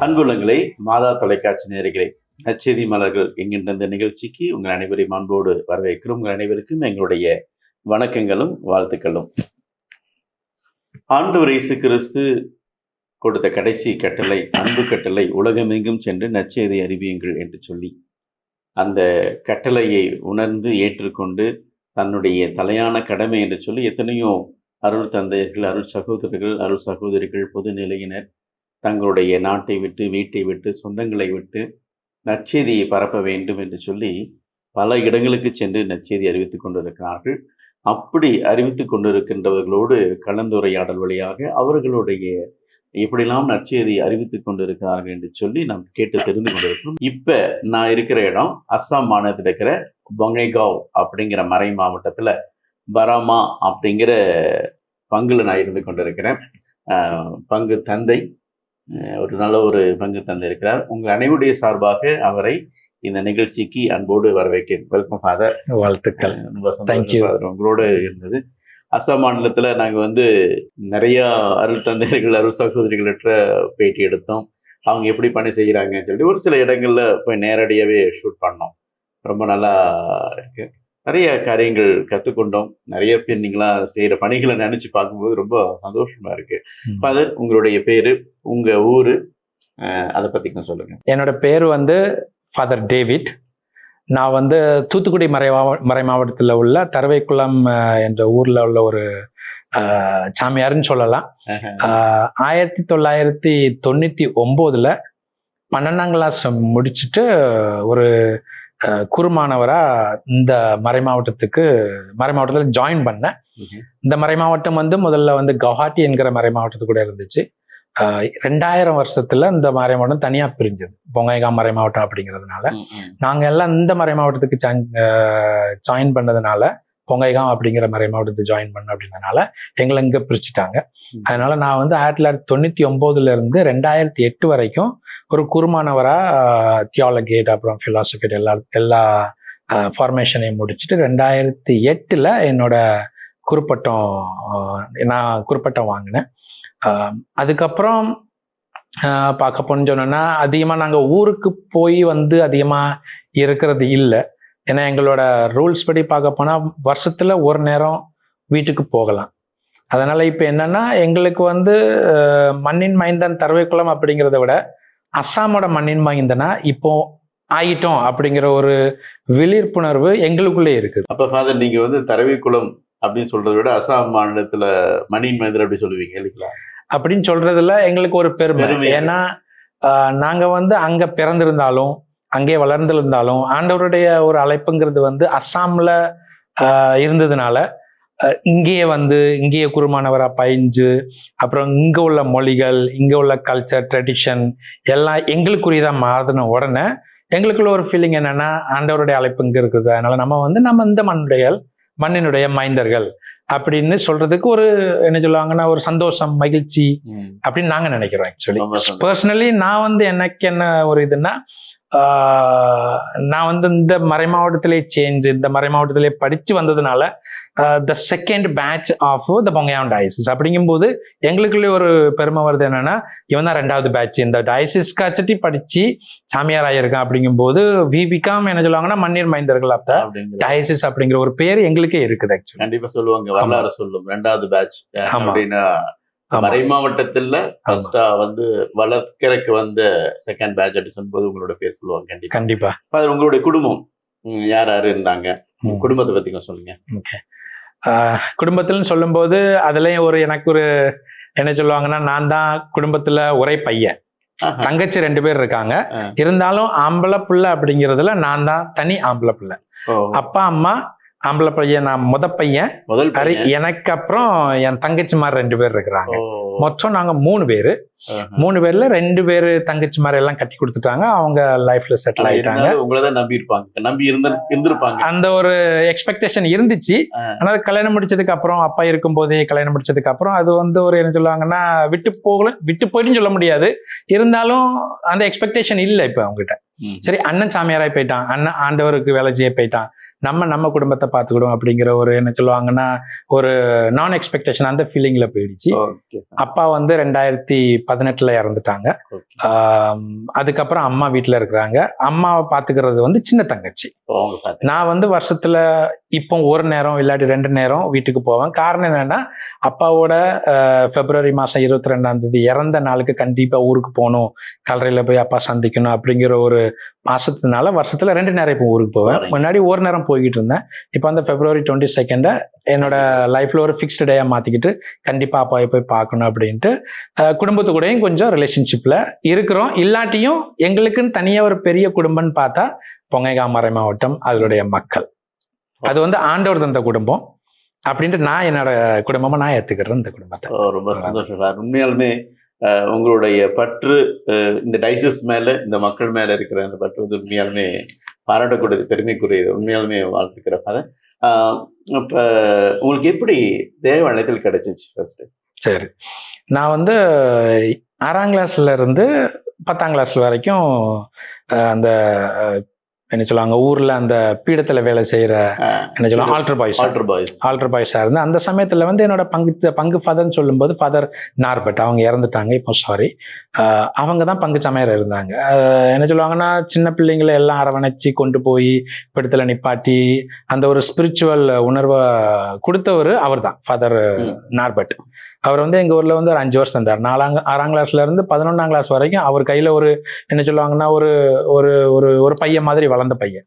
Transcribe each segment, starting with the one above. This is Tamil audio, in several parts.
அன்புள்ளங்களே, மாதா தொலைக்காட்சி நேயர்களே, நற்செய்தி மலர்கள் என்கின்ற இந்த நிகழ்ச்சிக்கு உங்கள் அனைவரையும் அன்போடு வரவேற்கிறோம். உங்கள் அனைவருக்கும் எங்களுடைய வணக்கங்களும் வாழ்த்துக்களும். ஆண்டவர் இயேசு கிறிஸ்து கொடுத்த கடைசி கட்டளை, அன்பு கட்டளை, உலகமெங்கும் சென்று நற்செய்தி அறிவியுங்கள் என்று சொல்லி, அந்த கட்டளையை உணர்ந்து ஏற்றுக்கொண்டு தன்னுடைய தலையான கடமை என்று சொல்லி எத்தனையோ அருள் தந்தையர்கள், அருள் சகோதரர்கள், அருள் சகோதரிகள், பொதுநிலையினர் தங்களுடைய நாட்டை விட்டு, வீட்டை விட்டு, சொந்தங்களை விட்டு நற்செய்தியை பரப்ப வேண்டும் என்று சொல்லி பல இடங்களுக்கு சென்று நற்செய்தி அறிவித்துக் கொண்டிருக்கிறார்கள். அப்படி அறிவித்துக் கொண்டிருக்கின்றவர்களோடு கலந்துரையாடல் வழியாக அவர்களுடைய எப்படிலாம் நற்செய்தி அறிவித்துக் கொண்டிருக்கிறார்கள் என்று சொல்லி நாம் கேட்டு தெரிந்து கொண்டிருக்கிறோம். இப்ப நான் இருக்கிற இடம் அஸ்ஸாம் மாநிலத்தில் இருக்கிற பொங்கைகாவ் அப்படிங்கிற மறை மாவட்டத்துல பராமா அப்படிங்கிற பங்குல நான் இருந்து கொண்டிருக்கிறேன். பங்கு தந்தை ஒரு நல்ல ஒரு பங்கு தந்தை இருக்கிறார். உங்கள் அனைவருடைய சார்பாக அவரை இந்த நிகழ்ச்சிக்கு அன்போடு வரவேற்கிறேன். Welcome father. வாழ்த்துக்கள். ரொம்ப சந்தோஷம் உங்களோட இருந்தது. அஸ்ஸாம் மாநிலத்தில் நாங்கள் நிறைய அருள் தந்தையர்கள், அருள் சகோதரிகளற்ற பேட்டி எடுத்தோம். அவங்க எப்படி பணி செய்கிறாங்கன்னு சொல்லி ஒரு சில இடங்கள்ல போய் நேரடியாகவே ஷூட் பண்ணோம். ரொம்ப நல்லா இருக்கு. நிறைய காரியங்கள் கற்றுக்கொண்டோம். நிறைய பேர் நீங்களாம் செய்கிற பணிகளை நினச்சி பார்க்கும்போது ரொம்ப சந்தோஷமா இருக்கு. ஃபாதர், உங்களுடைய பேரு, உங்க ஊரு, அதை பத்தி சொல்லுங்க. என்னோட பேர் ஃபாதர் டேவிட். நான் தூத்துக்குடி மறை மாவட்டத்தில் உள்ள தரவைக்குளம் என்ற ஊர்ல உள்ள ஒரு சாமியார்னு சொல்லலாம். 1999 12ஆம் கிளாஸ் முடிச்சுட்டு ஒரு குறுமானவரா இந்த மறை மாவட்டத்தில் ஜாயின் பண்ணேன். இந்த மறை மாவட்டம் முதல்ல கவுஹாட்டி என்கிற மறை மாவட்டத்து கூட இருந்துச்சு. 2000 வருஷத்துல இந்த மறை மாவட்டம் தனியா பிரிஞ்சது, பொங்கைகாவ் மறை மாவட்டம் அப்படிங்கிறதுனால. நாங்க எல்லாம் இந்த மறை மாவட்டத்துக்கு ஜாயின் பண்ணதுனால, பொங்கைகாவ் அப்படிங்கிற மறை மாவட்டத்துக்கு ஜாயின் பண்ண அப்படின்றதுனால எங்களை இங்க பிரிச்சுட்டாங்க. அதனால நான் 1999 இருந்து 2008 வரைக்கும் ஒரு குருமானவரா தியாலஜி அப்புறம் பிலாசபி எல்லா ஃபார்மேஷனையும் முடிச்சுட்டு 2008 என்னோட குருப்பட்டம் வாங்கினேன். அதுக்கப்புறம் பார்க்க போனோம்னா அதிகமாக நாங்கள் ஊருக்கு போய் அதிகமாக இருக்கிறது இல்லை. ஏன்னா எங்களோட ரூல்ஸ் படி பார்க்க போனால் வருஷத்துல ஒரு நேரம் வீட்டுக்கு போகலாம். அதனால இப்போ என்னன்னா எங்களுக்கு மண்ணின் மைந்தன் தரவைக்குளம் அப்படிங்கிறத விட அஸ்ஸாமோட மண்ணின் மைந்தனா இப்போ ஆயிட்டோம் அப்படிங்கிற ஒரு விழிப்புணர்வு எங்களுக்குள்ளே இருக்குது. அப்ப ஃபாதர், நீங்க தரவைக்குளம் அப்படின்னு சொல்றதை விட அஸ்ஸாம் மாநிலத்துல மண்ணின் மைந்தர் அப்படி சொல்லுவீங்க இல்லைங்களா? அப்படின்னு சொல்றதுல எங்களுக்கு ஒரு பெருமை. ஏன்னா நாங்க அங்க பிறந்திருந்தாலும் அங்கே வளர்ந்திருந்தாலும் ஆண்டவருடைய ஒரு அழைப்புங்கிறது அஸ்ஸாம்ல இருந்ததுனால இங்கேயே குருமானவரா பயின்று அப்புறம் இங்க உள்ள மொழிகள், இங்க உள்ள கல்ச்சர், ட்ரெடிஷன் எல்லாம் எங்களுக்குரியதா மாறின உடனே எங்களுக்குள்ள ஒரு ஃபீலிங் என்னன்னா, ஆண்டவருடைய அழைப்பு இங்க இருக்குது, அதனால நம்ம இந்த மண்ணினுடைய மைந்தர்கள் அப்படின்னு சொல்றதுக்கு ஒரு என்ன சொல்லுவாங்கன்னா ஒரு சந்தோஷம், மகிழ்ச்சி அப்படின்னு நாங்க நினைக்கிறோம். ஆக்சுவலி பர்சனலி நான் எனக்கு என்ன ஒரு இதுன்னா, நான் இந்த மறை மாவட்டத்திலே இந்த மறை மாவட்டத்திலே படிச்சு வந்ததுனால the second batch of the Bongaigaon diocese அப்படிங்கும்போது எங்களுக்குள்ளே ஒரு பெருமை வருது. என்னன்னா, இவன் தான் 2வது பேட்ச் இந்த டயசிஸ்காச்சட்டி படிச்சு சாமியார் ஆயிருக்கான். அப்படிங்கும்போது வி பிகாம் என்ன சொல்லுவாங்கன்னா மண்ணீர் மைந்தர்கள் ஆஃப் த டயசிஸ் அப்படிங்கிற ஒரு பேர் எங்களுக்கே இருக்குது. ஆக்சுவலி கண்டிப்பா சொல்லுவாங்க, வரலாறு சொல்லும் 2வது பேட்ச் அப்படின்னா மறை மாவட்டத்துல வளர்க்கறக்கு செகண்ட் பேட்ச் அப்படி சொல்லும்போது உங்களோட பேர் சொல்லுவாங்க. கண்டிப்பா. உங்களுடைய குடும்பம் யார் இருந்தாங்க, குடும்பத்தை பத்தி சொல்லுங்க. குடும்பத்துலன்னு சொல்லும்போது அதுலயும் எனக்கு ஒரு என்ன சொல்லுவாங்கன்னா, நான் தான் குடும்பத்துல ஒரே பையன், தங்கச்சி 2 பேர் இருக்காங்க. இருந்தாலும் ஆம்பளை பிள்ளை அப்படிங்கிறதுல நான் தான் தனி ஆம்பளை பிள்ளை. அப்பா அம்மா ஆம்பளை பையன், நான் முதல் பையன். எனக்கு அப்புறம் என் தங்கச்சிமார் 2 பேர் இருக்கிறாங்க. மொத்தம் நாங்க 3 பேரு. 3 பேர்ல 2 பேரு தங்கச்சிமார் எல்லாம் கட்டி கொடுத்துட்டாங்க. அவங்க லைஃப்ல செட்டில் ஆயிட்டாங்க. அந்த ஒரு எக்ஸ்பெக்டேஷன் இருந்துச்சு. ஆனா கல்யாணம் முடிச்சதுக்கு அப்புறம், அப்பா இருக்கும் போதே கல்யாணம் முடிச்சதுக்கு அப்புறம் அது ஒரு என்ன சொல்லுவாங்கன்னா விட்டு போயிட்டுன்னு சொல்ல முடியாது. இருந்தாலும் அந்த எக்ஸ்பெக்டேஷன் இல்லை இப்ப அவங்ககிட்ட. சரி, அண்ணன் சாமியாராய் போயிட்டான், அண்ணன் ஆண்டவருக்கு வேலை செய்ய போயிட்டான், நம்ம குடும்பத்தை பார்த்துக்கிடும் அப்படிங்கிற ஒரு என்ன சொல்லுவாங்கன்னா ஒரு நான் எக்ஸ்பெக்டேஷன் அந்த ஃபீலிங்ல போயிடுச்சு. அப்பா வந்து 2018 இறந்துட்டாங்க. அதுக்கப்புறம் அம்மா வீட்டுல இருக்கிறாங்க. அம்மாவை பாத்துக்கிறது வந்து சின்ன தங்கச்சி. நான் வந்து வருஷத்துல இப்போ ஒரு நேரம் இல்லாட்டி 2 நேரம் வீட்டுக்கு போவேன். காரணம் என்னன்னா அப்பாவோட பிப்ரவரி மாசம் 22 இறந்த நாளுக்கு கண்டிப்பா ஊருக்கு போகணும், கல்லறையில போய் அப்பா சந்திக்கணும் அப்படிங்கிற ஒரு மாசத்தினால வருஷத்துல 2 நேரம் இப்போ ஊருக்கு போவேன். முன்னாடி ஒரு நேரம் போய்கிட்டு இருந்தேன். இப்போ அந்த பிப்ரவரி 22 என்னோட லைஃப்ல ஒரு ஃபிக்ஸ்டு டேயா மாத்திக்கிட்டு கண்டிப்பா அப்பாவை போய் பார்க்கணும் அப்படின்ட்டு குடும்பத்து கூடயும் கொஞ்சம் ரிலேஷன்ஷிப்ல இருக்கிறோம். இல்லாட்டியும் எங்களுக்குன்னு தனியா ஒரு பெரிய குடும்பம்னு பார்த்தா பொங்கைகாம் மறை மாவட்டம், அதனுடைய மக்கள். அது வந்து ஆண்டவர் தந்த குடும்பம் அப்படின்ட்டு நான் என்னோட குடும்பமா நான் ஏத்துக்கிறேன் இந்த குடும்பத்தை. ரொம்ப சந்தோஷம் சார். உண்மையாலுமே உங்களுடைய பற்று இந்த டைசஸ் மேல, இந்த மக்கள் மேல இருக்கிற அந்த பற்று வந்து உண்மையாலுமே பாராட்டக்கூடியது, பெருமைக்குரியது. உண்மையாலுமே வாழ்த்துக்கிறேன். அதை இப்போ உங்களுக்கு எப்படி தேவ அழைத்தல் கிடைச்சிச்சு ஃபர்ஸ்ட்? சரி, நான் வந்து 6ஆம் கிளாஸ்ல இருந்து 10ஆம் கிளாஸ் வரைக்கும் அந்த என்ன சொல்லுவாங்க ஊர்ல அந்த பீடத்துல வேலை செய்யற என்ன சொல்லுவாங்க ஆல்டர் பாய்ஸா இருந்து அந்த சமயத்துல வந்து என்னோட பங்கு ஃபாதர்ன்னு சொல்லும்போது ஃபாதர் நார்பட் அவங்க இறந்துட்டாங்க இப்போ, சாரி. அவங்க தான் பங்கு சமையர் இருந்தாங்க. என்ன சொல்லுவாங்கன்னா சின்ன பிள்ளைங்களை எல்லாம் அரவணைச்சி கொண்டு போய் பீடத்துல நிப்பாட்டி அந்த ஒரு ஸ்பிரிச்சுவல் உணர்வை கொடுத்தவர் அவர் தான் ஃபாதர் நார்பட். அவர் வந்து எங்க ஊர்ல வந்து ஒரு 5 வருஷம் இருந்தார். 6ஆம் கிளாஸ்ல இருந்து 11ஆம் கிளாஸ் வரைக்கும் அவர் கையில ஒரு என்ன சொல்லுவாங்கன்னா ஒரு ஒரு ஒரு பையன் மாதிரி வளர்ந்த பையன்.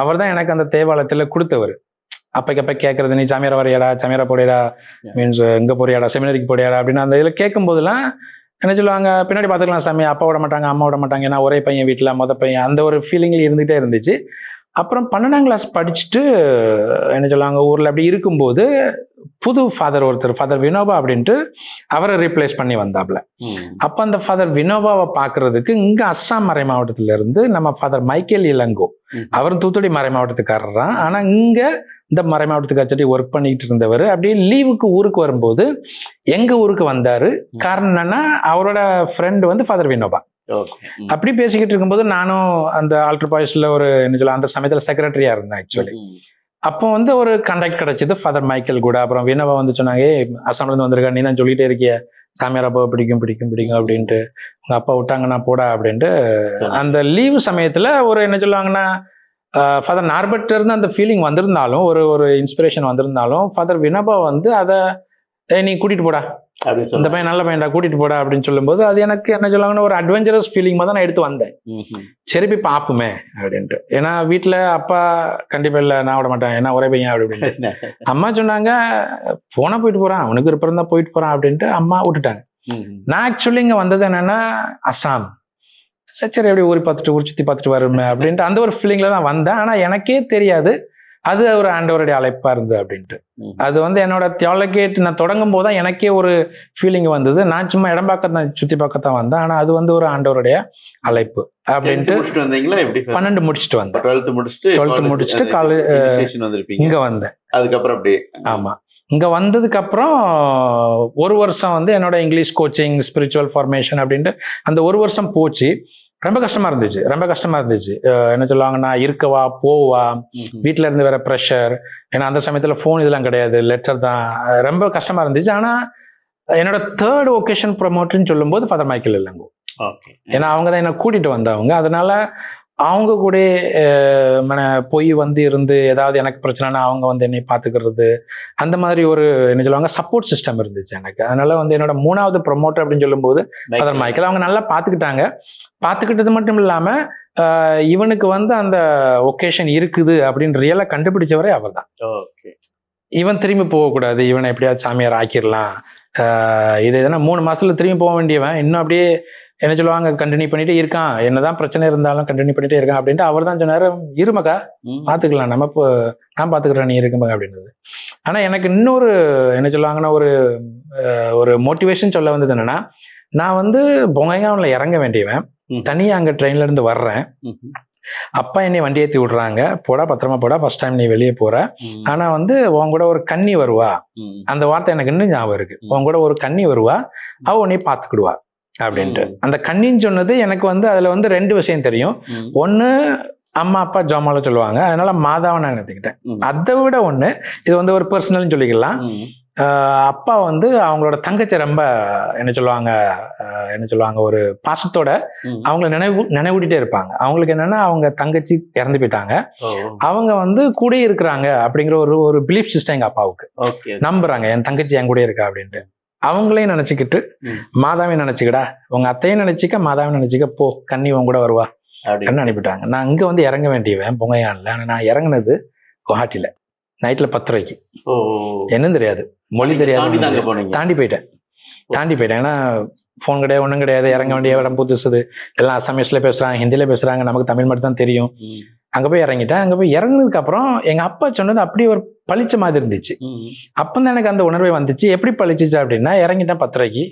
அவர் தான் எனக்கு அந்த தேவாலயத்துல கொடுத்தவர். அப்பக்கப்ப கேட்கறது, நீ சமையர வரையாடா, சமையர போடையடா, மீன்ஸ் எங்க போறியாடா, செமினரிக்கு போடையாடா அப்படின்னு அந்த இதுல கேட்கும் போதெல்லாம் என்ன சொல்லுவாங்க, பின்னாடி பாத்துக்கலாம் சாமி, அப்பா விட மாட்டாங்க, அம்மா விட மாட்டாங்க, ஏன்னா ஒரே பையன் வீட்டுல பையன், அந்த ஒரு ஃபீலிங்ல இருந்துகிட்டே இருந்துச்சு. அப்புறம் 12ஆம் கிளாஸ் படிச்சுட்டு என்ன சொல்லுவாங்க ஊர்ல அப்படி இருக்கும்போது புது ஃபாதர் ஒருத்தர், ஃபாதர் வினோபா அப்படின்ட்டு அவரை ரீப்ளேஸ் பண்ணி வந்தாப்ல. அப்ப அந்த ஃபாதர் வினோபாவை பாக்குறதுக்கு இங்க அஸ்ஸாம் மறை மாவட்டத்துல இருந்து நம்ம ஃபாதர் மைக்கேல் இளங்கோ, அவரும் தூத்துக்குடி மறை மாவட்டத்துக்காரர் தான். ஆனா இங்க இந்த மறை மாவட்டத்துக்காச்சும் ஒர்க் பண்ணிட்டு இருந்தவர் அப்படியே லீவுக்கு ஊருக்கு வரும்போது எங்க ஊருக்கு வந்தாரு. காரணம் என்னன்னா அவரோட ஃப்ரெண்ட் வந்து ஃபாதர் வினோபா. அப்படி பேசிக்கிட்டு இருக்கும்போது நானும் அந்த ஆல்டர் பாய்ஸ்ல ஒரு என்ன சொல்ல அந்த சமயத்துல செக்ரட்டரியா இருந்தேன் ஆக்சுவலி. அப்போ வந்து ஒரு கான்டாக்ட் கிடைச்சது ஃபாதர் மைக்கேல் கூட. அப்புறம் வினோபா வந்து சொன்னாங்க, அசாம்ல இருந்து வந்திருக்கா, நீ தான் சொல்லிட்டே இருக்கிய சாமியார் அப்பா பிடிக்கும் பிடிக்கும் பிடிக்கும் அப்படின்ட்டு, உங்க அப்பா விட்டாங்கன்னா போடா அப்படின்ட்டு. அந்த லீவு சமயத்துல ஒரு என்ன சொல்லுவாங்கன்னா ஃபாதர் நார்பட் இருந்து அந்த ஃபீலிங் வந்திருந்தாலும், ஒரு இன்ஸ்பிரேஷன் வந்திருந்தாலும், ஃபாதர் வினோபா வந்து அதை நீ கூட்டிட்டு போடா, இந்த பையன் நல்ல பையன்டா, கூட்டிட்டு போடா அப்படின்னு சொல்லும்போது அது எனக்கு என்ன சொல்லுவாங்கன்னா ஒரு அட்வென்ச்சரஸ் ஃபீலிங் தான் நான் எடுத்து வந்தேன். சரி போய் பாப்போமே அப்படின்ட்டு. ஏன்னா வீட்டுல அப்பா கண்டிப்பா இல்ல, நான் விட மாட்டேன், ஏன்னா ஒரே பையன் அப்படின்னு. அம்மா சொன்னாங்க போனா போயிட்டு போறான், அவனுக்கு விருப்பம் தான் போயிட்டு போறான் அப்படின்ட்டு அம்மா விட்டுட்டாங்க. நான் ஆக்சுவலி இங்க வந்தது என்னன்னா அசாம், சரி எப்படி ஊர் பார்த்துட்டு ஊர் சுத்தி பார்த்துட்டு வருமே அப்படின்ட்டு அந்த ஒரு ஃபீலிங்ல தான் வந்தேன். ஆனா எனக்கே தெரியாது அது ஒரு ஆண்டவருடைய அழைப்பா இருந்தது அப்படின்ட்டு. அது வந்து என்னோட தியாலஜி நான் தொடங்கும் போதுதான் எனக்கே ஒரு ஃபீலிங் வந்தது. நான் சும்மா இடம் பார்க்கத்தான் சுத்தி பார்க்கத்தான் வந்தேன். ஆனா அது வந்து ஒரு ஆண்டவருடைய அழைப்பு அப்படின்ட்டு 12 முடிச்சுட்டு வந்தேன். 12 முடிச்சுட்டு காலேஜ் இங்க வந்தேன். அதுக்கப்புறம் அப்படி ஆமா, இங்க வந்ததுக்கு அப்புறம் ஒரு வருஷம் வந்து என்னோட இங்கிலீஷ் கோச்சிங், ஸ்பிரிச்சுவல் ஃபார்மேஷன் அப்படின்ட்டு அந்த ஒரு வருஷம் போச்சு. ரொம்ப கஷ்டமா இருந்துச்சு, ரொம்ப கஷ்டமா இருந்துச்சு. என்ன சொல்லுவாங்கன்னா இருக்கவா போவா, வீட்டுல இருந்து வேற ப்ரெஷர், ஏன்னா அந்த சமயத்துல போன் இதெல்லாம் கிடையாது, லெட்டர் தான், ரொம்ப கஷ்டமா இருந்துச்சு. ஆனா என்னோட 3rd ஒகேஷன் ப்ரமோட்டர்னு சொல்லும் போது ஃபாதர் மைக்கேல் இளங்கோ, ஏன்னா அவங்க தான் என்ன கூட்டிட்டு வந்தவங்க. அதனால அவங்க கூட போய் வந்து இருந்து ஏதாவது எனக்கு பிரச்சனைனா அவங்க வந்து என்னை பார்த்துக்கிறது, அந்த மாதிரி ஒரு என்ன சொல்லுவாங்க சப்போர்ட் சிஸ்டம் இருந்துச்சு எனக்கு. அதனால வந்து என்னோட 3வது ப்ரமோட்டர் அப்படின்னு சொல்லும்போது ஃபாதர் மைக்கேல் அவங்க நல்லா பார்த்துக்கிட்டாங்க. பார்த்துக்கிட்டது மட்டும் இல்லாம இவனுக்கு வந்து அந்த ஒகேஷன் இருக்குது அப்படின்னு ரியலா கண்டுபிடிச்சவரே அவர் தான். இவன் திரும்பி போகக்கூடாது, இவனை எப்படியாவது சாமியார் ஆக்கிடலாம், இது எதனா 3 மாசத்துல திரும்பி போக வேண்டியவன் இன்னும் அப்படியே என்ன சொல்லுவாங்க கண்டினியூ பண்ணிட்டே இருக்கான், என்னதான் பிரச்சனை இருந்தாலும் கண்டினியூ பண்ணிட்டே இருக்கான் அப்படின்ட்டு அவர் தான் சொன்னாரு, இருமக்கா பாத்துக்கலாம், நம்ம இப்போ நான் பாத்துக்கிறேன், நீ இருக்குமக்கா அப்படின்றது. ஆனா எனக்கு இன்னொரு என்ன சொல்லுவாங்கன்னா ஒரு மோட்டிவேஷன் சொல்ல வந்தது என்னன்னா, நான் வந்து பொங்கைகான்ல இறங்க வேண்டியவன், தனியா அங்க ட்ரெயின்ல இருந்து வர்றேன், அப்பா என்னை வண்டி ஏற்றி விடுறாங்க, போடா பத்திரமா போடா, ஃபர்ஸ்ட் டைம் நீ வெளியே போற, ஆனா வந்து உன் கூட ஒரு கன்னி வருவா, அந்த வார்த்தை எனக்கு இன்னும் ஞாபகம் இருக்கு, உன் கூட ஒரு கன்னி வருவா, அவ உன்னை பாத்துக்கிடுவா அப்படின்ட்டு. அந்த கண்ணின்னு சொன்னது எனக்கு வந்து அதுல வந்து 2 விஷயம் தெரியும். ஒண்ணு அம்மா அப்பா ஜோமால சொல்லுவாங்க, அதனால மாதாவை நான் எடுத்துக்கிட்டேன். அதை விட ஒண்ணு, இது வந்து ஒரு பர்சனல்னு சொல்லிக்கலாம். அப்பா வந்து அவங்களோட தங்கச்சி ரொம்ப என்ன சொல்லுவாங்க ஒரு பாசத்தோட அவங்கள நினைவூட்டிட்டே இருப்பாங்க. அவங்களுக்கு என்னன்னா அவங்க தங்கச்சி இறந்து போயிட்டாங்க, அவங்க வந்து கூட இருக்கிறாங்க அப்படிங்கிற ஒரு பிலீஃப் சிஸ்டம் எங்க அப்பாவுக்கு. நம்புறாங்க என் தங்கச்சி என் கூட இருக்கா அப்படின்ட்டு. அவங்களையும் நினைச்சுக்கிட்டு மாதாவையும் நினைச்சுக்கிடா, உங்க அத்தையும் நினைச்சிக்க மாதாவையும் நினைச்சிக்க, போ கண்ணி உன் கூட வருவா அப்படின்னு அனுப்பிட்டாங்க. நான் இங்க வந்து இறங்க வேண்டியவன் பொங்கையான்ல. ஆனா நான் இறங்குனது குவாஹாட்டில நைட்ல 10 ரூபாய்க்கு. என்னன்னு தெரியாது, மொழி தெரியாது, தாண்டி போயிட்டேன். ஏன்னா ஃபோன் கிடையாது, ஒன்றும் கிடையாது. இறங்க வேண்டிய இடம் புதுசுது, எல்லாம் அசாமீஸ்ல பேசுறாங்க, ஹிந்தியில பேசுறாங்க, நமக்கு தமிழ் மட்டும் தான் தெரியும். அங்க போய் இறங்கிட்டேன். அங்க போய் இறங்குனதுக்கு அப்புறம் எங்க அப்பா சொன்னது அப்படியே ஒரு பளிச்ச மாதிரி இருந்துச்சு. அப்பதான் எனக்கு அந்த உணர்வே வந்துச்சு. எப்படி பளிச்சிச்சு அப்படின்னா, இறங்கிட்டேன் 10 ரூபாய்க்கு,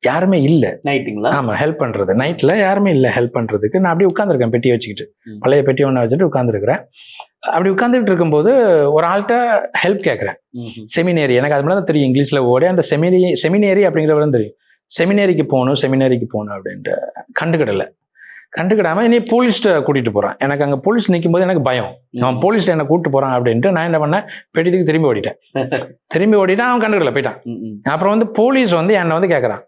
யாருமே இல்ல நைட்டுங்களா. ஆமா, ஹெல்ப் பண்றது நைட்ல யாருமே இல்ல ஹெல்ப் பண்றதுக்கு. நான் அப்படியே உட்காந்துருக்கேன் பெட்டி வச்சுக்கிட்டு, பழைய பெட்டி ஒண்ணு வச்சுட்டு உட்காந்துருக்கிறேன். அப்படி உட்காந்துட்டு இருக்கும்போது ஒரு ஆள்கிட்ட ஹெல்ப் கேட்கறேன். செமினேரி, எனக்கு அது மட்டும் தெரியும் இங்கிலீஷ்ல ஓடி, அந்த செமினேரி அப்படிங்கிறவரும் தெரியும். செமினேரிக்கு போகணும் அப்படின்ட்டு கண்டுக்கிடாம இனி போலீஸ்ட கூட்டிட்டு போறான். எனக்கு அங்க போலீஸ் நிற்கும் போது எனக்கு பயம், அவன் போலீஸ்ல என்ன கூப்பிட்டு போறான் அப்படின்ட்டு நான் என்ன பண்ணேன், பெட்டிக்கு திரும்பி ஓடிட்டேன். அவன் கண்டுக்கிடல, போயிட்டான். அப்புறம் வந்து போலீஸ் வந்து என்னை வந்து கேட்கறான்.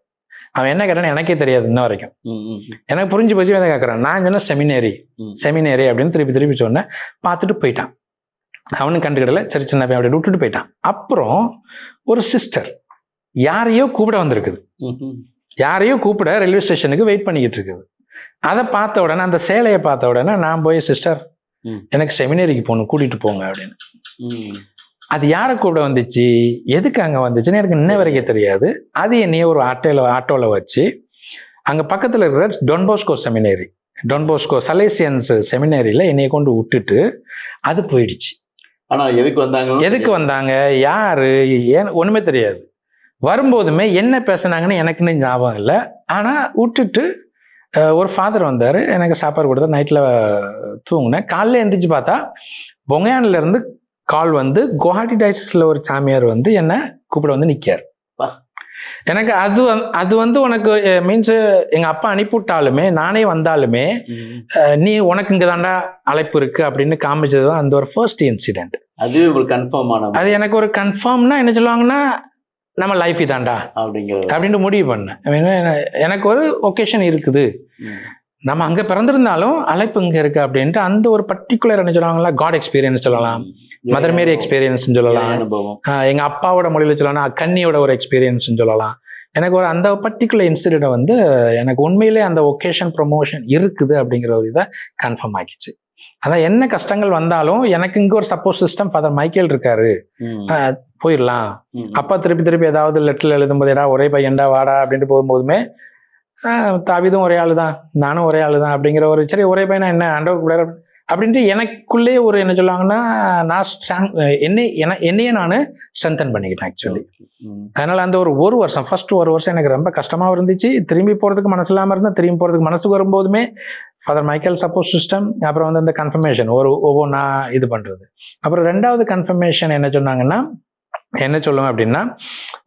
அவன் என்ன கேட்டான்னு எனக்கே தெரியாது இன்ன வரைக்கும். எனக்கு புரிஞ்சு போச்சு எதை கேட்கறான். நான் சொன்ன செமினேரி அப்படின்னு திருப்பி சொன்னேன். பார்த்துட்டு போயிட்டான். அவனும் கண்டுக்கிடல, சரி சின்ன பையன் அப்படி விட்டுட்டு போயிட்டான். அப்புறம் ஒரு சிஸ்டர் யாரையோ கூப்பிட ரயில்வே ஸ்டேஷனுக்கு வெயிட் பண்ணிக்கிட்டு இருக்குது. அதை பார்த்த உடனே, அந்த சேலையை பார்த்த உடனே நான் போய், சிஸ்டர் எனக்கு செமினேரிக்கு போகணும், கூட்டிட்டு போங்க அப்படின்னு. அது யாரை கூப்பிட வந்துச்சு, எதுக்கு அங்கே வந்துச்சுன்னு எனக்கு இன்ன வரைக்கும் தெரியாது. அது என்னைய ஒரு ஆட்டோவில் வச்சு அங்கே பக்கத்தில் இருக்கிற டொன்போஸ்கோ சலேசியன்ஸ் செமினரியில் என்னைய கொண்டு விட்டுட்டு அது போயிடுச்சு. ஆனால் எதுக்கு வந்தாங்க யாரு ஏன் ஒன்றுமே தெரியாது. வரும்போதுமே என்ன பேசுனாங்கன்னு எனக்குன்னு ஞாபகம் இல்லை. ஆனால் விட்டுட்டு ஒரு ஃபாதர் வந்தார், எனக்கு சாப்பாடு கொடுத்தா, நைட்டில் தூங்கினேன். காலையில் எந்திரிச்சு பார்த்தா பொங்கையான்ல இருந்து கால் வந்து குவாஹாட்டி டைசஸ்ல ஒரு சாமியார் வந்து என்ன கூப்பிட வந்து நிக்கார். எனக்கு அது வந்து உனக்கு மீன்ஸ் எங்க அப்பா அனுப்பிவிட்டாலுமே நானே வந்தாலுமே நீ உனக்கு இங்க தாண்டா அழைப்பு இருக்கு அப்படின்னு காமிச்சதுதான் அந்த ஒரு ஃபர்ஸ்ட் இன்சிடென்ட். அது எனக்கு ஒரு கன்ஃபார்ம்னா என்ன சொல்லுவாங்கன்னா, நம்ம லைஃப் இதாண்டா அப்படின்னு முடிவு பண்ணேன். எனக்கு ஒரு ஒகேஷன் இருக்குது, நம்ம அங்க பிறந்திருந்தாலும் அழைப்பு இங்க இருக்கு அப்படின்ட்டு அந்த ஒரு பர்டிகுலர் என்ன சொல்லுவாங்களா, காட் எக்ஸ்பீரியன்ஸ் சொல்லலாம், மதர் மேரி எக்ஸ்பீரியன்ஸ் சொல்லலாம், எங்க அப்பாவோட மொழியில சொல்லலாம் கன்னியோட ஒரு எக்ஸ்பீரியன்ஸ் சொல்லலாம். எனக்கு ஒரு அந்த பர்டிகுலர் இன்சிடென்ட் வந்து எனக்கு உண்மையிலே அந்த ஒகேஷன் ப்ரொமோஷன் இருக்குது அப்படிங்கிற ஒரு இதை கன்ஃபார்ம் ஆக்கிச்சு. அதான் என்ன கஷ்டங்கள் வந்தாலும் எனக்கு இங்க ஒரு சப்போர்ட் சிஸ்டம் ஃபாதர் மைக்கேல் இருக்காரு, போயிடலாம். அப்பா திருப்பி ஏதாவது லெட்டர்ல எழுதும்போது ஏடா ஒரே பையன்டா வாடா அப்படின்ட்டு போகும்போதுமே தாவிதும் ஒரே ஆளு தான், நானும் ஒரே ஆளு தான் அப்படிங்கிற ஒரு சரி ஒரே பையனா என்ன ஆண்டவர் கூட அப்படின்ட்டு எனக்குள்ளே ஒரு என்ன சொல்லுவாங்கன்னா, நான் என்னையே நான் ஸ்ட்ரென்தன் பண்ணிக்கிட்டேன் ஆக்சுவலி. அதனால அந்த ஒரு வருஷம் ஃபர்ஸ்ட் ஒரு வருஷம் எனக்கு ரொம்ப கஷ்டமாகவும் இருந்துச்சு. திரும்பி போகிறதுக்கு மனசு இல்லாமல் இருந்தால் திரும்பி போகிறதுக்கு மனசுக்கு வரும்போதுமே ஃபாதர் மைக்கேல் சப்போர்ட் சிஸ்டம், அப்புறம் வந்து அந்த கன்ஃபர்மேஷன் ஒவ்வொன்றா இது பண்ணுறது. அப்புறம் 2வது கன்ஃபர்மேஷன் என்ன சொன்னாங்கன்னா, என்ன சொல்லுவேன் அப்படின்னா,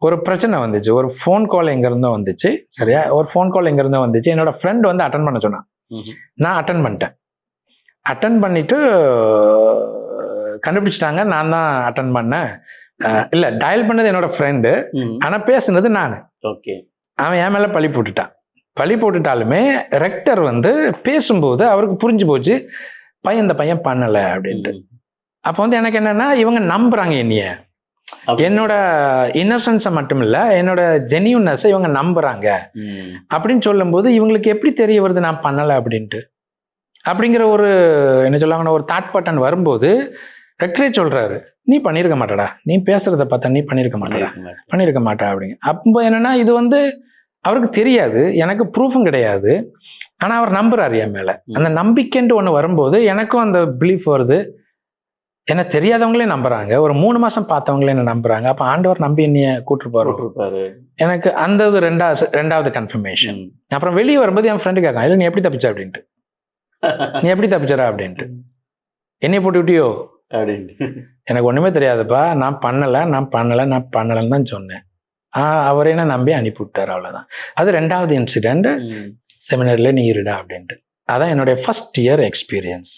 ஒரு பிரச்சனை வந்துச்சு, ஒரு ஃபோன் கால் எங்கேருந்தோ வந்துச்சு. சரியா, ஒரு ஃபோன் கால் எங்கேருந்தோ வந்துச்சு. என்னோட ஃப்ரெண்ட் வந்து அட்டன் பண்ண சொன்னான். நான் அட்டன் பண்ணிட்டு கண்டுபிடிச்சிட்டாங்க நான் தான் அட்டன் பண்ணேன். இல்ல, டயல் பண்ணது என்னோட ஃப்ரெண்டு, ஆனா பேசுனது நான். அவன் என் மேல பழி போட்டுட்டாலுமே ரெக்டர் வந்து பேசும்போது அவருக்கு புரிஞ்சு போச்சு இந்த பையன் பண்ணல அப்படின்ட்டு. அப்ப வந்து எனக்கு என்னன்னா, இவங்க நம்புறாங்க என்னோட இன்னசென்ஸை மட்டும் இல்ல, என்னோட ஜெனியூன்னஸ் இவங்க நம்புறாங்க அப்படின்னு சொல்லும் போது இவங்களுக்கு எப்படி தெரிய வருது நான் பண்ணல அப்படின்ட்டு. அப்படிங்கிற ஒரு என்ன சொல்லுவாங்கன்னா, ஒரு தாட் பட்டன் வரும்போது ரெக்டரே சொல்றாரு, நீ பண்ணியிருக்க மாட்டடா, நீ பேசுறத பார்த்தா நீ பண்ணியிருக்க மாட்டா அப்படிங்க. அப்போ என்னன்னா, இது வந்து அவருக்கு தெரியாது, எனக்கு ப்ரூஃபும் கிடையாது, ஆனா அவர் நம்புறாரு என் மேல. அந்த நம்பிக்கைன்ட்டு ஒண்ணு வரும்போது எனக்கும் அந்த பிலீஃப் வருது. என்ன தெரியாதவங்களே நம்புறாங்க, ஒரு 3 மாசம் பார்த்தவங்களே என்ன நம்புறாங்க. அப்ப ஆண்டவர் நம்பி என்னைய கூட்டிருப்பாரு. எனக்கு அந்த ரெண்டாவது கன்ஃபர்மேஷன். அப்புறம் வெளியே வரும்போது என் ஃப்ரெண்டு கேட்கான், இல்லை நீ எப்படி தப்பிச்ச அப்படின்ட்டு, நீ எப்படி தப்பிச்சரா அப்படின்ட்டு, என்னைய போட்டு விட்டியோ அப்படின்ட்டு. எனக்கு ஒண்ணுமே தெரியாதுப்பா, நான் பண்ணலன்னு தான் சொன்னேன். அவரே என்ன நம்பி அனுப்பி விட்டாரு, அவ்வளவுதான். அது 2வது இன்சிடென்ட். செமினார்ல நீ இருடா அப்படின்ட்டு. அதான் என்னுடைய ஃபர்ஸ்ட் இயர் எக்ஸ்பீரியன்ஸ்.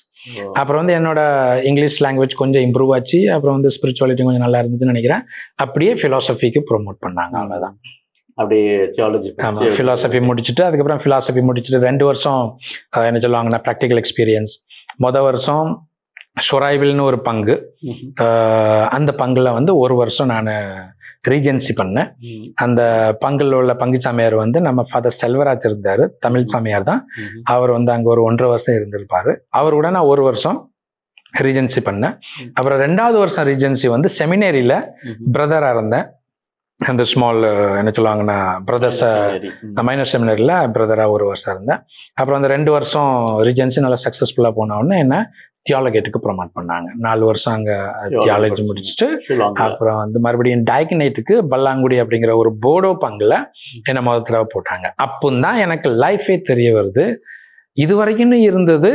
அப்புறம் வந்து என்னோட இங்கிலீஷ் லாங்குவேஜ் கொஞ்சம் இம்ப்ரூவ் ஆச்சு. அப்புறம் வந்து ஸ்பிரிச்சுவாலிட்டி கொஞ்சம் நல்லா இருந்துச்சுன்னு நினைக்கிறேன். அப்படியே ஃபிலாசபிக்கு ப்ரொமோட் பண்ணாங்க, அவ்வளோதான். அப்படியே தியாலஜி ஆமாம், ஃபிலாசபி முடிச்சுட்டு அதுக்கப்புறம் ஃபிலாசபி முடிச்சுட்டு 2 வருஷம் என்ன சொல்லுவாங்கன்னா ப்ராக்டிக்கல் எக்ஸ்பீரியன்ஸ். வருஷம் ஷொராய்வில்னு ஒரு பங்கு, அந்த பங்கில் வந்து 1 வருஷம் நான் ரீஜென்சி பண்ணேன். அந்த பங்கில் உள்ள பங்கு சாமியார் வந்து நம்ம ஃபாதர் செல்வராஜ் இருந்தார், தமிழ் சாமியார் தான். அவர் வந்து அங்கே ஒரு 1.5 வருஷம் இருந்திருப்பார். அவர் கூட நான் 1 வருஷம் ரீஜென்சி பண்ணேன். அப்புறம் 2வது வருஷம் ரீஜென்சி வந்து செமினரியில் பிரதராக இருந்தேன். அந்த ஸ்மால் என்ன சொல்லுவாங்கன்னா பிரதர்ஸ் மைனர் செமினரியில் பிரதராக 1 வருஷம் இருந்தேன். அப்புறம் அந்த 2 வருஷம் ரீஜென்சி நல்லா சக்ஸஸ்ஃபுல்லாக போன உடனே என்ன தியாலஜிக்கு ப்ரொமோட் பண்ணாங்க. 4 வருஷம் அங்கே தியாலஜி முடிச்சுட்டு அப்புறம் வந்து மறுபடியும் டைக்னைட்டுக்கு பல்லாங்குடி அப்படிங்கிற ஒரு போடோ பங்கில் என்னை முதல் தடவை போட்டாங்க. அப்போதான் எனக்கு லைஃபே தெரிய வருது. இது வரைக்கும் இருந்தது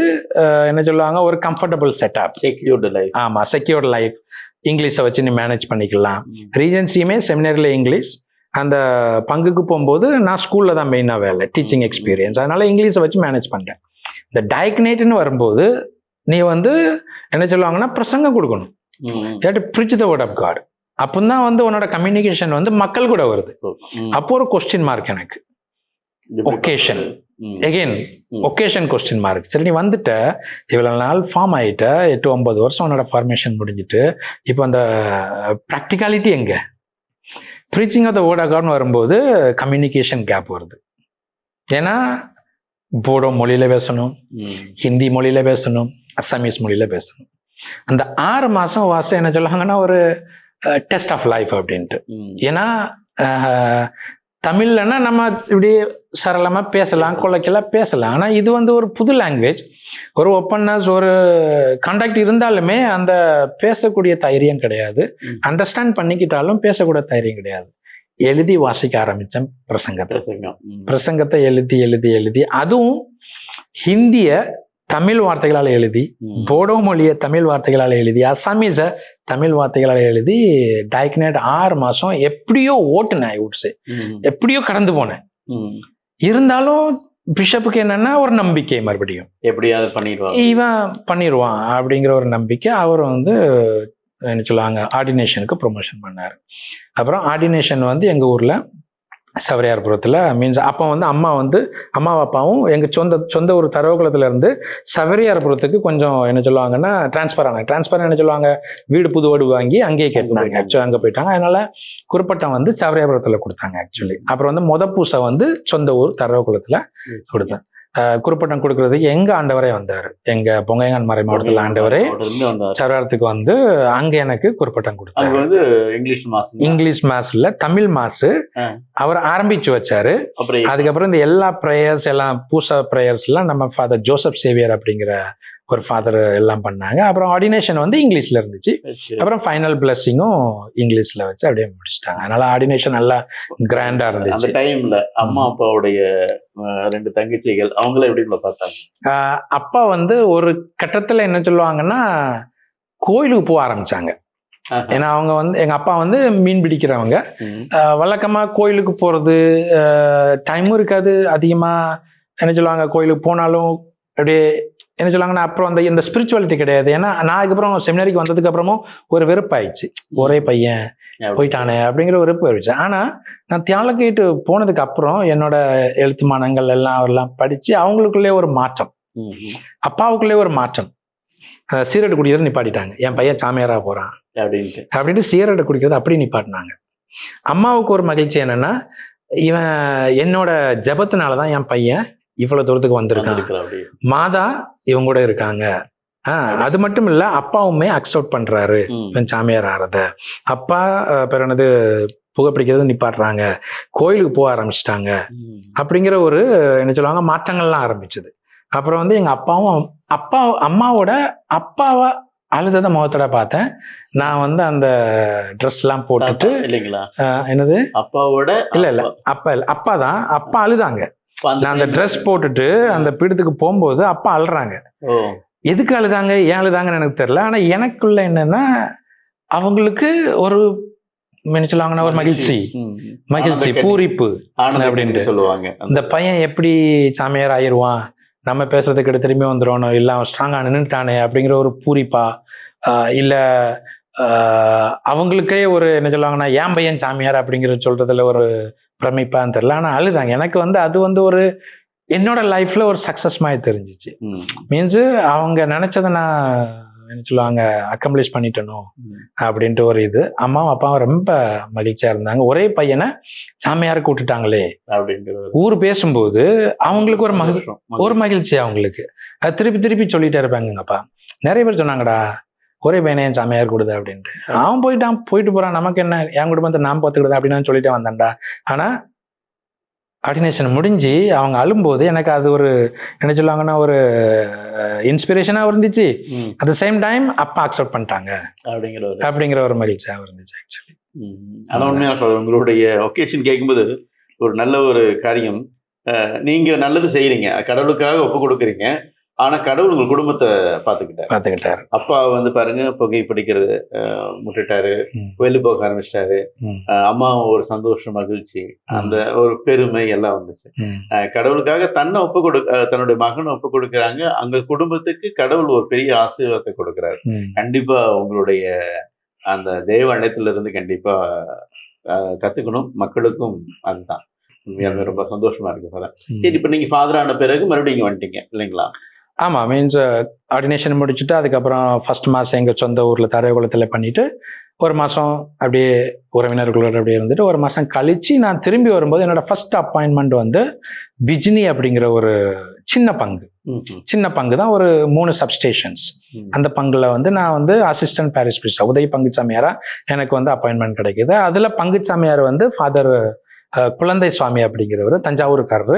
என்ன சொல்லுவாங்க ஒரு கம்ஃபர்டபுள் செட்டப், செக்யூர்டு லைஃப். ஆமாம், செக்யூர்டு லைஃப். இங்கிலீஷை வச்சு நீ மேனேஜ் பண்ணிக்கலாம். ரீஜென்சியுமே செமினரியில் இங்கிலீஷ். அந்த பங்குக்கு போகும்போது நான் ஸ்கூலில் தான் மெயினாக வேலை, டீச்சிங் எக்ஸ்பீரியன்ஸ். அதனால இங்கிலீஷை வச்சு மேனேஜ் பண்ணுறேன். இந்த டைக்னைட்டுன்னு வரும்போது நீ வந்து என்ன சொல்லுவாங்கன்னா பிரசங்கம் கொடுக்கணும், preach the word of God. அப்போ தான் வந்து உன்னோட கம்யூனிகேஷன் வந்து மக்கள் கூட வருது. அப்போ ஒரு கொஸ்டின் மார்க் எனக்கு, occasion again occasion question mark. சரி, நீ வந்துட்ட, இவ்வளவு நாள் ஃபார்ம் ஆகிட்ட, 8-9 வருஷம் உன்னோட ஃபார்மேஷன் முடிஞ்சிட்டு, இப்போ அந்த ப்ராக்டிகாலிட்டி எங்கே? Preaching of the word of காட்னு வரும்போது கம்யூனிகேஷன் கேப் வருது. ஏன்னா போடோ மொழியில் பேசணும், ஹிந்தி மொழியில் பேசணும், அசாமீஸ் மொழியில் பேசணும். அந்த 6 மாதம் வாசம் என்ன சொல்லுவாங்கன்னா ஒரு டெஸ்ட் ஆஃப் லைஃப் அப்படின்ட்டு. ஏன்னா தமிழ்லன்னா நம்ம இப்படி சரளமாக பேசலாம், கொலைக்கெல்லாம் பேசலாம். ஆனால் இது வந்து ஒரு புது லாங்குவேஜ், ஒரு ஓப்பன்னஸ், ஒரு கான்டாக்ட் இருந்தாலுமே அந்த பேசக்கூடிய தைரியம் கிடையாது. அண்டர்ஸ்டாண்ட் பண்ணிக்கிட்டாலும் பேசக்கூடிய தைரியம் கிடையாது. எழுதி வாசிக்க ஆரம்பித்தேன் பிரசங்கத்தை எழுதி எழுதி எழுதி, அதுவும் ஹிந்திய தமிழ் வார்த்தைகளால் எழுதி, போடோ மொழியை தமிழ் வார்த்தைகளால் எழுதி, அசாமீஸை தமிழ் வார்த்தைகளால் எழுதி, டைக்னைட் 6 மாதம் எப்படியோ ஓட்டுனேன். ஐவுட்ஸு எப்படியோ கடந்து போனேன். இருந்தாலும் பிஷப்புக்கு என்னன்னா ஒரு நம்பிக்கை, மறுபடியும் எப்படியாவது இவன் பண்ணிடுவான் அப்படிங்கிற ஒரு நம்பிக்கை. அவர் வந்து என்ன சொல்லுவாங்க ஆர்டினேஷனுக்கு ப்ரொமோஷன் பண்ணார். அப்புறம் ஆர்டினேஷன் வந்து எங்கள் ஊரில் சவரியார்புரத்தில், மீன்ஸ் அப்போ வந்து அம்மா அப்பாவும் எங்கள் சொந்த ஒரு தரவுக்குளத்துலேருந்து சவரியார்புரத்துக்கு கொஞ்சம் என்ன சொல்லுவாங்கன்னா டிரான்ஸ்ஃபர் என்ன சொல்லுவாங்க, வீடு புது வீடு வாங்கி அங்கேயே கேட்டாங்க. ஆக்சுவலி அங்கே போயிட்டாங்க. அதனால குறிப்பிட்டம் வந்து சவரியார்புரத்தில் கொடுத்தாங்க ஆக்சுவலி. அப்புறம் வந்து பூசை வந்து சொந்த ஊர் தரவுக்குளத்தில் கொடுத்தேன். குறிப்பிட்டம் கொடுக்கறதுக்கு எங்க ஆண்டவரே வந்தார், எங்க பொங்கையான் மறை மாவட்டத்தில் ஆண்டவரே சவரியாரத்துக்கு வந்து அங்க எனக்கு குறிப்பிட்டம் கொடுத்தாரு. இங்கிலீஷ் மாஸ்ல தமிழ் மாசு அவர் ஆரம்பிச்சு வச்சாரு. அதுக்கப்புறம் இந்த எல்லா ப்ரேயர்ஸ் எல்லாம் பூசா ப்ரேயர்ஸ் எல்லாம் நம்ம ஃபாதர் ஜோசப் சேவியர் அப்படிங்கிற ஒரு ஃபாதர் எல்லாம் பண்ணாங்க. அப்புறம் ஆர்டினேஷன் வந்து இங்கிலீஷ்ல இருந்துச்சு. அப்புறம் ஃபைனல் பிளஸிங்கும் இங்கிலீஷ்ல வச்சு அப்படியே முடிச்சிட்டாங்க. அதனால ஆர்டினேஷன் நல்லா கிராண்டா இருந்துச்சு. அந்த டைம்ல அம்மா அப்பாவுடைய 2 தங்கச்சிகள் அவங்கள எப்படி பார்த்தாங்க? அப்பா வந்து ஒரு கட்டத்துல என்ன சொல்லுவாங்கன்னா கோயிலுக்கு போக ஆரம்பிச்சாங்க. ஏன்னா அவங்க வந்து எங்க அப்பா வந்து மீன் பிடிக்கிறவங்க. வழக்கமா கோயிலுக்கு போறது டைமும் இருக்காது அதிகமா. என்ன சொல்லுவாங்க, கோயிலுக்கு போனாலும் அப்படியே என்ன சொல்லுவாங்கன்னா அப்புறம் அந்த இந்த ஸ்பிரிச்சுவாலிட்டி கிடையாது. ஏன்னா நான் அதுக்கப்புறம் செமினாரிக்கு வந்ததுக்கு அப்புறமும் ஒரு வெறுப்பாயிடுச்சு, ஒரே பையன் போயிட்டானே அப்படிங்கிற ஒரு வெறுப்பு ஆயிடுச்சு. ஆனா நான் தியாலஜிக்கு போனதுக்கு அப்புறம் என்னோட எழுத்துமானங்கள் எல்லாம் அவரெல்லாம் படிச்சு அவங்களுக்குள்ளே ஒரு மாற்றம், அப்பாவுக்குள்ளே ஒரு மாற்றம். சீரட் குடிக்கிறது நிப்பாட்டிட்டாங்க. என் பையன் சாமியாரா போறான் அப்படின்ட்டு சீரட் குடிக்கிறது அப்படி நிப்பாட்டினாங்க. அம்மாவுக்கு ஒரு மகிழ்ச்சி என்னன்னா, இவன் என்னோட ஜபத்தினாலதான் என் பையன் இவ்வளவு தூரத்துக்கு வந்திருக்கான், மாதா இவங்க கூட இருக்காங்க. அது மட்டும் இல்ல, அப்பாவுமே அக்செப்ட் பண்றாரு சாமியார் ஆறத. அப்பா பிறனது புகைப்பிடிக்கிறது நிப்பாட்டுறாங்க, கோயிலுக்கு போக ஆரம்பிச்சிட்டாங்க அப்படிங்கிற ஒரு என்ன சொல்லுவாங்க மாற்றங்கள்லாம் ஆரம்பிச்சது. அப்புறம் வந்து எங்க அம்மாவோட அப்பாவை அழுதத முகத்தோட பார்த்தேன். நான் வந்து அந்த ட்ரெஸ் எல்லாம் போட்டுட்டு இல்லைங்களா, என்னது அப்பாவோட இல்ல அப்பா தான், அப்பா அழுதாங்க. நான் அந்த ட்ரெஸ் போட்டுட்டு அந்த பீடத்துக்கு போகும்போது அப்பா அழுறாங்க. எதுக்கு அழுதாங்க, ஏன் அழுதாங்கன்னு எனக்கு தெரியல. ஆனா எனக்குள்ள என்னன்னா அவங்களுக்கு ஒரு என்ன சொல்லுவாங்கன்னா ஒரு மகிழ்ச்சி பூரிப்பு அப்படின்ட்டு சொல்லுவாங்க. இந்த பையன் எப்படி சாமியார் ஆயிடுவான், நம்ம பேசுறதுக்கு திரும்பி வந்துடணும், இல்லை அவன் ஸ்ட்ராங்காக நின்றுட்டானே அப்படிங்கிற ஒரு பூரிப்பா, இல்லை அவங்களுக்கே ஒரு என்ன சொல்லுவாங்கன்னா ஏன் பையன் சாமியார் அப்படிங்கிற சொல்றதுல ஒரு பிரமிப்பான்னு தெரியல. ஆனால் அழுதாங்க. எனக்கு வந்து அது வந்து ஒரு என்னோட லைஃப்ல ஒரு சக்சஸ் மாதிரி தெரிஞ்சிச்சு. மீன்ஸ் அவங்க நினைச்சதை நான் என்ன சொல்லுவாங்க அக்கம்ப்ளிஷ் பண்ணிட்டணும் அப்படின்ட்டு ஒரு இது. அம்மாவும் அப்பாவும் ரொம்ப மகிழ்ச்சியா இருந்தாங்க. ஒரே பையனை சாமியாருக்கு விட்டுட்டாங்களே அப்படின்ட்டு ஊர் பேசும்போது அவங்களுக்கு ஒரு மகிழ்ச்சி அவங்களுக்கு. அது திருப்பி திருப்பி சொல்லிட்டே இருப்பாங்க. அப்பா நிறைய பேர் சொன்னாங்கடா ஒரே பையனை என் சாமியார் கொடுது அப்படின்ட்டு. அவன் போயிட்டு போறான், நமக்கு என்ன, என் குடும்பத்தை நான் பார்த்துக்கிடுது அப்படின்னு சொல்லிட்டே வந்தான்டா. ஆனா ஆர்டினேஷன் முடிஞ்சு அவங்க அழும்போது எனக்கு அது ஒரு என்ன சொல்லுவாங்கன்னா ஒரு இன்ஸ்பிரேஷனாக இருந்துச்சு. அட் த சேம் டைம் அப்பா அக்செப்ட் பண்ணிட்டாங்க அப்படிங்கிற ஒரு மகிழ்ச்சியாக இருந்துச்சு ஆக்சுவலி. அதான் உண்மையாக உங்களுடைய ஒகேஷன் கேட்கும்போது ஒரு நல்ல ஒரு காரியம். நீங்கள் நல்லது செய்கிறீங்க, கடவுளுக்காக ஒப்பு கொடுக்குறீங்க. ஆனால் கடவுள் உங்கள் குடும்பத்தை பார்த்துக்கிட்டாரு. அப்பா வந்து பாருங்க புகை பிடிக்கிறது முட்டுட்டாரு, வெளில போக ஆரம்பிச்சிட்டாரு. அம்மா ஒரு சந்தோஷம், மகிழ்ச்சி, அந்த ஒரு பெருமை எல்லாம் வந்துச்சு. கடவுளுக்காக தன்னுடைய மகனை ஒப்பு கொடுக்குறாங்க. அங்க குடும்பத்துக்கு கடவுள் ஒரு பெரிய ஆசீர்வாதத்தை கொடுக்குறாரு. கண்டிப்பா உங்களுடைய அந்த தெய்வ அழைத்துல இருந்து கண்டிப்பா கத்துக்கணும். மக்களுக்கும் அதுதான் உண்மையாலுமே ரொம்ப சந்தோஷமா இருக்கு ஃபாதர். சரி, இப்ப நீங்க ஃபாதர் ஆன பிறகு மறுபடியும் இங்க வந்துட்டீங்க இல்லைங்களா? ஆமாம், மீன்ஸ் ஆர்டினேஷன் முடிச்சுட்டு அதுக்கப்புறம் ஃபர்ஸ்ட் மாதம் எங்கள் சொந்த ஊரில் தரையகுளத்தில் பண்ணிவிட்டு ஒரு மாதம் அப்படியே உறவினர்களோடு அப்படியே இருந்துட்டு ஒரு மாதம் கழித்து நான் திரும்பி வரும்போது என்னோடய ஃபர்ஸ்ட் அப்பாயின்மெண்ட் வந்து பிஜினி அப்படிங்கிற ஒரு சின்ன பங்கு தான், ஒரு 3 சப்ஸ்டேஷன்ஸ். அந்த பங்குல வந்து நான் வந்து அசிஸ்டன்ட் பாரிஷ் பிரிஸ்டர் உதவி பங்குச்சாமியாரா எனக்கு வந்து அப்பாயின்மெண்ட் கிடைக்குது. அதில் பங்குச்சாமியார் வந்து ஃபாதர் குழந்தை சுவாமி அப்படிங்கிறவர், தஞ்சாவூருக்காரரு.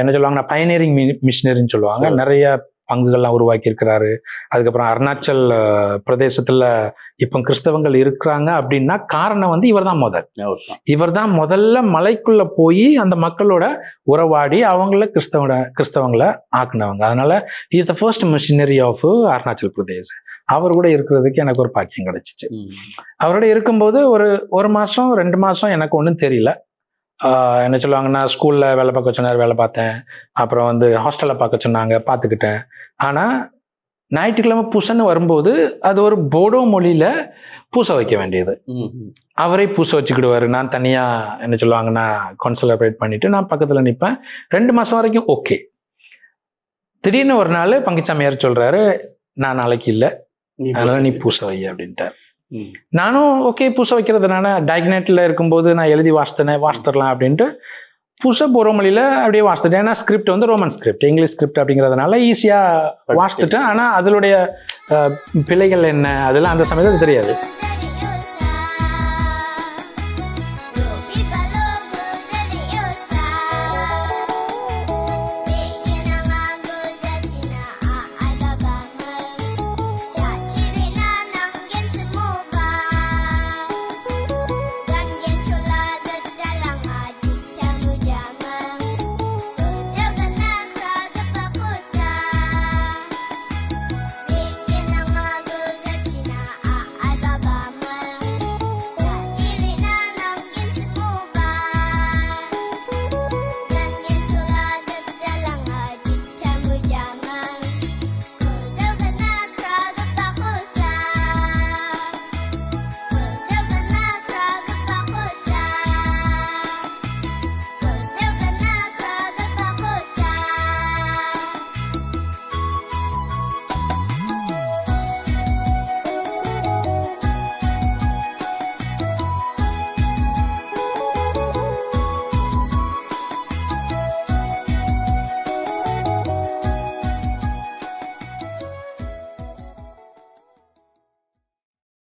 என்ன சொல்லுவாங்கன்னா பயனியரிங் மிஷினரின்னு சொல்லுவாங்க. நிறைய பங்குகள்லாம் உருவாக்கி இருக்கிறாரு. அதுக்கப்புறம் அருணாச்சல் பிரதேசத்துல இப்போ கிறிஸ்தவங்கள் இருக்கிறாங்க அப்படின்னா காரணம் வந்து இவர் தான் முதல்ல மலைக்குள்ள போய் அந்த மக்களோட உறவாடி அவங்கள கிறிஸ்தவங்களை ஆக்குனவங்க. அதனால is the first missionary of Arunachal Pradesh. அவர் கூட இருக்கிறதுக்கு எனக்கு ஒரு பாக்கியம் கிடைச்சிச்சு. அவரோட இருக்கும்போது ஒரு மாசம் 2 மாசம் எனக்கு ஒன்றும் தெரியல. என்ன சொல்லுவாங்கன்னா ஸ்கூலில் வேலை பார்க்க சொன்னார், வேலை பார்த்தேன். அப்புறம் வந்து ஹாஸ்டலில் பார்க்க சொன்னாங்க, பார்த்துக்கிட்டேன். ஆனால் ஞாயிற்றுக்கிழமை பூசன்னு வரும்போது அது ஒரு போடோ மொழியில் பூசை வைக்க வேண்டியது. அவரே பூசை வச்சுக்கிடுவார். நான் தனியாக என்ன சொல்லுவாங்கன்னா கான்செலப்ரேட் பண்ணிவிட்டு நான் பக்கத்தில் நிற்பேன். 2 மாதம் வரைக்கும் ஓகே. திடீர்னு ஒரு நாள் பங்குச்சாமியார் சொல்கிறாரு, நான் நாளைக்கு இல்லை, அதனால நீ பூசை வை அப்படின்ட்டு. நானும் ஓகே பூசை வைக்கிறதுனால டைக்னேட்டில் இருக்கும்போது நான் எழுதி வாசித்தரலாம் அப்படின்ட்டு பூசை போகிற மொழியில் அப்படியே வாசித்துட்டேன். ஏன்னா ஸ்கிரிப்ட் வந்து ரோமன் ஸ்கிரிப்ட், இங்கிலீஷ் ஸ்கிரிப்ட் அப்படிங்கிறதுனால ஈஸியாக வாசித்துட்டேன். ஆனால் அதனுடைய பிழைகள் என்ன அதெல்லாம் அந்த சமயத்தில் தெரியாது.